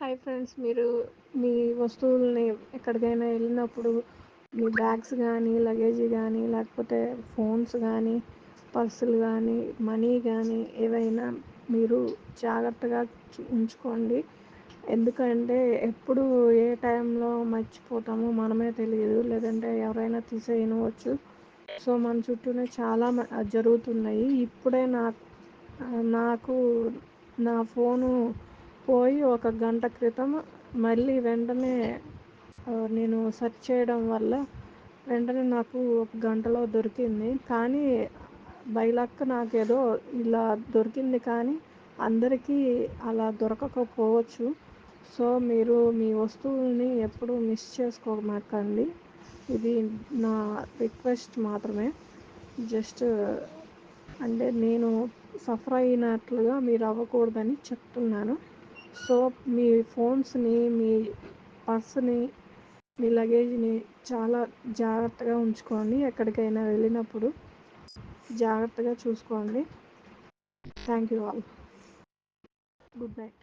Hi friends, మీరు మీ వస్తువుల్ని ఎక్కడికైనా వెళ్ళినప్పుడు మీ బ్యాగ్స్ కానీ, లగేజ్ కానీ, లేకపోతే ఫోన్స్ కానీ, పర్సులు కానీ, మనీ కానీ ఏవైనా మీరు జాగ్రత్తగా ఉంచుకోండి. ఎందుకంటే ఎప్పుడు ఏ టైంలో మర్చిపోతామో మనమే తెలియదు, లేదంటే ఎవరైనా తీసేయనవచ్చు. సో మన చుట్టూనే చాలా జరుగుతున్నాయి. ఇప్పుడే నాకు నా ఫోను పోయి ఒక గంట క్రితం మళ్ళీ వెంటనే నేను సెర్చ్ చేయడం వల్ల వెంటనే నాకు ఒక గంటలో దొరికింది. కానీ బై లక్ నాకేదో ఇలా దొరికింది, కానీ అందరికీ అలా దొరకకపోవచ్చు. సో మీరు మీ వస్తువుల్ని ఎప్పుడూ మిస్ చేసుకోమాకండి. ఇది నా రిక్వెస్ట్ మాత్రమే. జస్ట్ అంటే నేను సఫర్ అయినట్లుగా మీరు అవ్వకూడదని చెప్తున్నాను. సో మీ ఫోన్స్ని, మీ పర్స్ని, మీ లగేజ్ని చాలా జాగ్రత్తగా ఉంచుకోండి. ఎక్కడికైనా వెళ్ళినప్పుడు జాగ్రత్తగా చూసుకోండి. Thank you all. Good night.